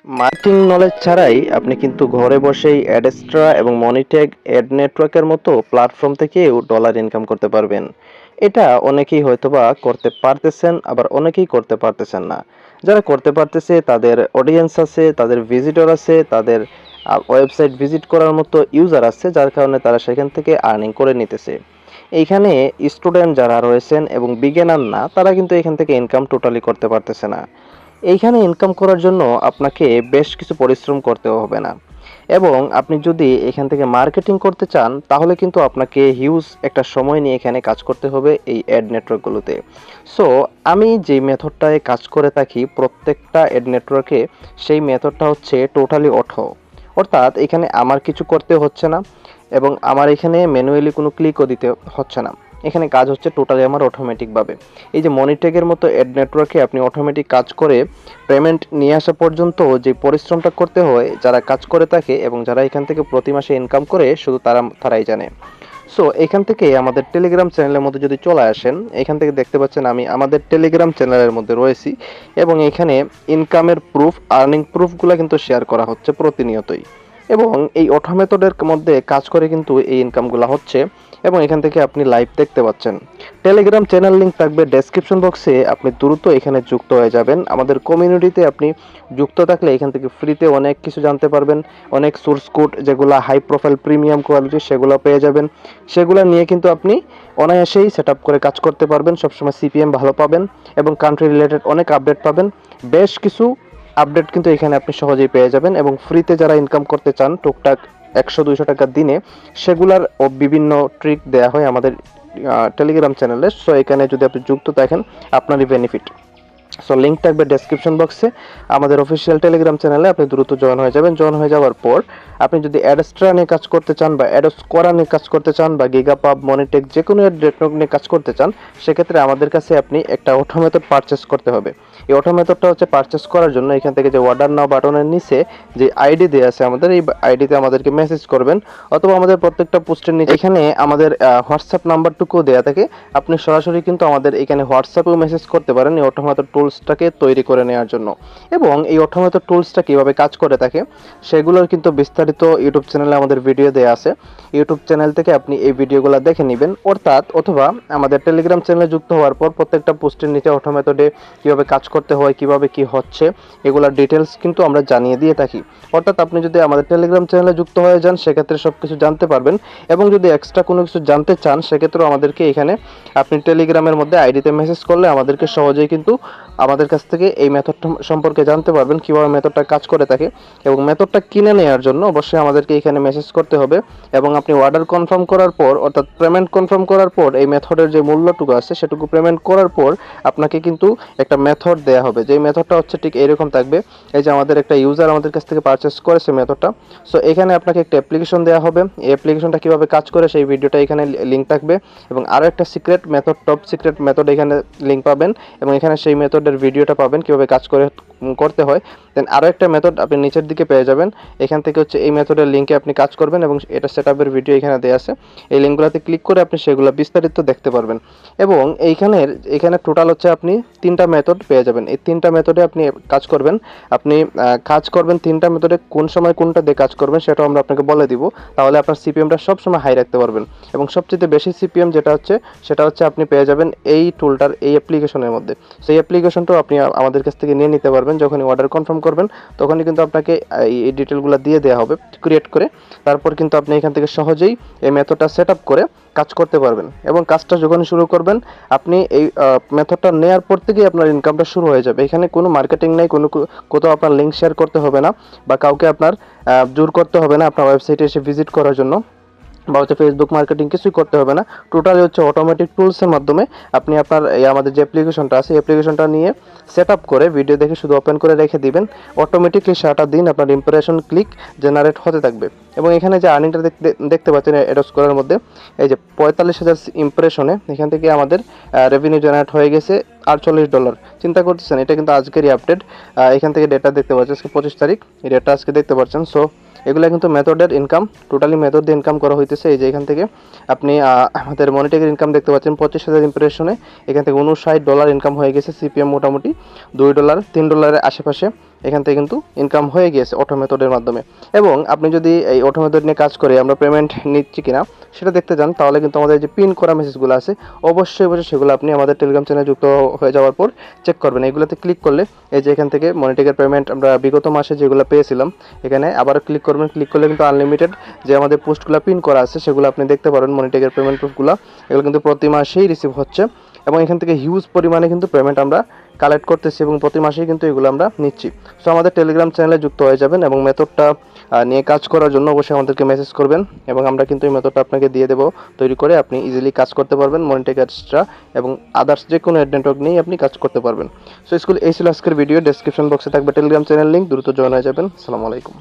Marketing knowledge ছাড়াই আপনি কিন্তু ঘরে বসেই অ্যাডস্ট্রা এবং মনিটেক অ্যাড নেটওয়ার্কের মতো প্ল্যাটফর্ম থেকেও ডলার ইনকাম করতে পারবেন। এটা অনেকেই হয়তোবা করতে পারতেছেন, আবার অনেকেই করতে পারতেছেন না। যারা করতে পারতেছে তাদের অডিয়েন্স আছে, তাদের ভিজিটর আছে, তাদের ওয়েবসাইট ভিজিট করার মতো ইউজার আছে, যার কারণে তারা সেখান থেকে আর্নিং করে নিতেছে। এইখানে স্টুডেন্ট যারা রয়েছেন এবং বিগিনার না, তারা কিন্তু এখান থেকে ইনকাম টোটালি করতে পারতেছে না। এইখানে ইনকাম করার জন্য আপনাকে বেশ কিছু পরিশ্রম করতেও হবে না, এবং আপনি যদি এখান থেকে মার্কেটিং করতে চান তাহলে কিন্তু আপনাকে হিউজ একটা সময় নিয়ে এখানে কাজ করতে হবে এই অ্যাড নেটওয়ার্কগুলোতে। সো আমি যেই মেথডটায় কাজ করে থাকি প্রত্যেকটা অ্যাড নেটওয়ার্কে, সেই মেথডটা হচ্ছে টোটালি অটো। অর্থাৎ এখানে আমার কিছু করতে হচ্ছে না, এবং আমার এখানে ম্যানুয়ালি কোনো ক্লিকও দিতে হচ্ছে না। এখানে কাজ হচ্ছে টোটালি আমার অটোমেটিকভাবে। এই যে মনিটেকের মতো অ্যাড নেটওয়ার্কে আপনি অটোমেটিক কাজ করে পেমেন্ট নিয়ে আসা পর্যন্ত যে পরিশ্রমটা করতে হয় যারা কাজ করে থাকে এবং যারা এখান থেকে প্রতি মাসে ইনকাম করে, শুধু তারাই জানে। সো এখান থেকে আমাদের টেলিগ্রাম চ্যানেলের মধ্যে যদি চলে আসেন, এখান থেকে দেখতে পাচ্ছেন আমি আমাদের টেলিগ্রাম চ্যানেলের মধ্যে রয়েছি, এবং এখানে ইনকামের প্রুফ, আর্নিং প্রুফগুলো কিন্তু শেয়ার করা হচ্ছে প্রতিনিয়তই। এবং এই অটো মেথডের মধ্যে কাজ করে কিন্তু এই ইনকামগুলো হচ্ছে, এবং এখান থেকে আপনি লাইভ দেখতে পাচ্ছেন। টেলিগ্রাম চ্যানেল লিংক থাকবে ডেসক্রিপশন বক্সে, আপনি দ্রুত এখানে যুক্ত হয়ে যাবেন। আমাদের কমিউনিটিতে আপনি যুক্ত থাকলে এখান থেকে ফ্রিতে অনেক কিছু জানতে পারবেন। অনেক সোর্স কোড যেগুলো হাই প্রোফাইল প্রিমিয়াম কোয়ালিটি, সেগুলো পেয়ে যাবেন। সেগুলো নিয়ে কিন্তু আপনি অনায়াসেই সেট আপ করে কাজ করতে পারবেন। সবসময় সিপিএম ভালো পাবেন এবং কান্ট্রি রিলেটেড অনেক আপডেট পাবেন। বেশ কিছু আপডেট কিন্তু এখানে আপনি সহজেই পেয়ে যাবেন, এবং ফ্রিতে যারা ইনকাম করতে চান টুকটাক 100-200 টাকা দিনে, সেগুলার বিভিন্ন ট্রিক দেয়া হয় আমাদের টেলিগ্রাম চ্যানেলে। সো এখানে যদি আপনি যুক্ত থাকেন, আপনারই বেনিফিট। সো লিঙ্ক থাকবে ডেসক্রিপশন বক্সে। আমাদের অফিসিয়াল টেলিগ্রাম চ্যানেলে আপনি দ্রুত জয়েন হয়ে যাবেন। জয়েন হয়ে যাওয়ার পর আপনি যদি অ্যাডস্ট্রা নিয়ে কাজ করতে চান, বা অ্যাডস করা নিয়ে কাজ করতে চান, বা গিগাপাব, মনিটেক যে কোনো নেটওয়ার্ক নিয়ে কাজ করতে চান, সেক্ষেত্রে আমাদের কাছে আপনি একটা অটো মেথড পারচেস করতে হবে। এই অটো মেথডটা হচ্ছে পারচেস করার জন্য এখান থেকে যে অর্ডার নাও বাটনের নিচে যে আইডি দেওয়া আছে আমাদের, এই আইডিতে আমাদেরকে মেসেজ করবেন, অথবা আমাদের প্রত্যেকটা পোস্টের নিচে এখানে আমাদের হোয়াটসঅ্যাপ নাম্বারটুকুও দেওয়া থাকে। আপনি সরাসরি কিন্তু আমাদের এখানে হোয়াটসঅ্যাপেও মেসেজ করতে পারেন এই অটো মেথড টুলসটাকে তৈরি করে নেওয়ার জন্য। এবং এই অটো মেথড টুলসটা কীভাবে কাজ করে থাকে সেগুলোর কিন্তু বিস্তারিত ইউটিউব চ্যানেলে আমাদের ভিডিও দেওয়া আছে। ইউটিউব চ্যানেল থেকে আপনি এই ভিডিওগুলো দেখে নেবেন, অথবা আমাদের টেলিগ্রাম চ্যানেলে যুক্ত হওয়ার পর প্রত্যেকটা পোস্টের নিচে অটো মেথডে কীভাবে কাজ করতে হয়, কীভাবে কি হচ্ছে, এগুলোর ডিটেলস কিন্তু আমরা জানিয়ে দিয়ে থাকি। অর্থাৎ আপনি যদি আমাদের টেলিগ্রাম চ্যানেলে যুক্ত হয়ে যান, সেক্ষেত্রে সব কিছু জানতে পারবেন। এবং যদি এক্সট্রা কোনো কিছু জানতে চান, সেক্ষেত্রেও আমাদেরকে এখানে আপনি টেলিগ্রামের মধ্যে আইডিতে মেসেজ করলে আমাদেরকে সহজেই কিন্তু আমাদের কাছ থেকে এই মেথডটা সম্পর্কে জানতে পারবেন, কীভাবে মেথডটা কাজ করে থাকে। এবং মেথডটা কিনে নেওয়ার জন্য অবশ্যই আমাদেরকে এখানে মেসেজ করতে হবে, এবং আপনি অর্ডার কনফার্ম করার পর, অর্থাৎ পেমেন্ট কনফার্ম করার পর, এই মেথডের যে মূল্যটুকু আছে সেটুকু পেমেন্ট করার পর আপনাকে কিন্তু একটা মেথড দেওয়া হবে। যেই মেথডটা হচ্ছে ঠিক এইরকম থাকবে। এই যে আমাদের একটা ইউজার আমাদের কাছ থেকে পারচেস করেছে মেথডটা, সো এখানে আপনাকে একটা অ্যাপ্লিকেশন দেওয়া হবে। এই অ্যাপ্লিকেশনটা কীভাবে কাজ করে সেই ভিডিওটা এখানে লিঙ্ক থাকবে, এবং আরও একটা secret method, top secret method এখানে লিঙ্ক পাবেন, এবং এখানে সেই মেথডের ভিডিওটা পাবেন কীভাবে কাজ করতে হয়। দেন আরও একটা মেথড আপনি নিচের দিকে পেয়ে যাবেন। এখান থেকে হচ্ছে এই মেথডের লিঙ্কে আপনি কাজ করবেন, এবং এটা সেট আপের ভিডিও এখানে দেওয়া আছে। এই লিঙ্কগুলোতে ক্লিক করে আপনি সেগুলো বিস্তারিত দেখতে পারবেন। এবং এখানে টোটাল হচ্ছে আপনি 3টা মেথড পেয়ে যাবেন। এই 3টা মেথডে আপনি কাজ করবেন। আপনি কাজ করবেন 3টা মেথডে, কোন সময় কোনটা দিয়ে কাজ করবেন সেটাও আমরা আপনাকে বলে দিব। তাহলে আপনার সিপিএমটা সবসময় হাই রাখতে পারবেন। এবং সবচেয়ে বেশি সিপিএম সেটা হচ্ছে আপনি পেয়ে যাবেন এই টুলটার, এই অ্যাপ্লিকেশনের মধ্যে। সেই অ্যাপ্লিকেশনটাও আপনি আমাদের কাছ থেকে নিয়ে নিতে পারবেন। যখনই অর্ডার কনফার্ম করবেন তখনই কিন্তু আপনাকে এই ডিটেলগুলো দিয়ে দেওয়া হবে ক্রিয়েট করে। তারপর কিন্তু আপনি এখান থেকে সহজেই এই মেথডটা সেট আপ করে কাজ করতে পারবেন। এবং কাজটা যখন শুরু করবেন, আপনি এই মেথডটা নেওয়ার পর থেকেই আপনার ইনকামটা শুরু হয়ে যাবে। এখানে কোনো মার্কেটিং নেই, কোথাও আপনার লিঙ্ক শেয়ার করতে হবে না, বা কাউকে আপনার জোর করতে হবে না আপনার ওয়েবসাইটে এসে ভিজিট করার জন্য, বা হচ্ছে ফেসবুক মার্কেটিং কিছুই করতে হবে না। টোটালি হচ্ছে অটোমেটিক টুলসের মাধ্যমে আপনি আপনার আমাদের যে অ্যাপ্লিকেশনটা আছে, অ্যাপ্লিকেশনটা নিয়ে সেট আপ করে ভিডিও দেখে শুধু ওপেন করে রেখে দিবেন। অটোমেটিকলি সারাটা দিন আপনার ইমপ্রেশন ক্লিক জেনারেট হতে থাকবে। এবং এখানে যে আর্নিংটা দেখতে পাচ্ছেন অ্যাডস করার মধ্যে, এই যে 45,000 ইমপ্রেশনে এখান থেকে আমাদের রেভিনিউ জেনারেট হয়ে গেছে $48। চিন্তা করতেছেন, এটা কিন্তু আজকেরই আপডেট। এখান থেকে ডেটা দেখতে পাচ্ছেন, আজকে 25 তারিখ, এই ডেটা আজকে দেখতে পাচ্ছেন। সো এগুলো কিন্তু মেথডের ইনকাম, টোটালি মেথড দিয়ে ইনকাম করা হইতেছে। এই যে এখান থেকে আপনি আমাদের মনিটেকের ইনকাম দেখতে পাচ্ছেন 25,000 ইমপ্রেশনে, এখান থেকে $59 ইনকাম হয়ে গেছে। সিপিএম মোটামুটি $2, $3 আশেপাশে। এখান থেকে কিন্তু ইনকাম হয়ে গিয়েছে অটো মেথডের মাধ্যমে। এবং আপনি যদি এই অটো মেথড নিয়ে কাজ করে আমরা পেমেন্ট নিচ্ছি কিনা সেটা দেখতে চান, তাহলে কিন্তু আমাদের যে পিন করা মেসেজগুলো আছে অবশ্যই সেগুলো আপনি আমাদের টেলিগ্রাম চ্যানেলে যুক্ত হয়ে যাওয়ার পর চেক করবেন। এইগুলোতে ক্লিক করলে এই যে এখান থেকে মনিটেকের পেমেন্ট আমরা বিগত মাসে যেগুলো পেয়েছিলাম এখানে আবার ক্লিক করবেন। ক্লিক করলে কিন্তু আনলিমিটেড যে আমাদের পোস্টগুলো পিন করা আছে সেগুলো আপনি দেখতে পারেন। মনিটেকের পেমেন্ট প্রুফগুলো এগুলো কিন্তু প্রতি মাসেই রিসিভ হচ্ছে এবং এখান থেকে হিউজ পরিমাণে কিন্তু পেমেন্ট আমরা কালেক্ট করতেছি এবং প্রতি মাসেই কিন্তু এগুলো আমরা নিচ্ছি। সো আমাদের টেলিগ্রাম চ্যানেলে যুক্ত হয়ে যাবেন এবং মেথডটা নিয়ে কাজ করার জন্য অবশ্যই আমাদেরকে মেসেজ করবেন এবং আমরা কিন্তু এই মেথডটা আপনাকে দিয়ে দেবো তৈরি করে। আপনি ইজিলি কাজ করতে পারবেন মনিটেক এক্সট্রা এবং আদার্স যে কোনো অ্যাড নেটওয়ার্ক নিয়েই আপনি কাজ করতে পারবেন। সো স্কুল এই ছিল আজকের ভিডিও। ডেসক্রিপশন বক্সে থাকবে টেলিগ্রাম চ্যানেল লিঙ্ক, দ্রুত জয়েন হয়ে যাবেন। আসসালামু আলাইকুম।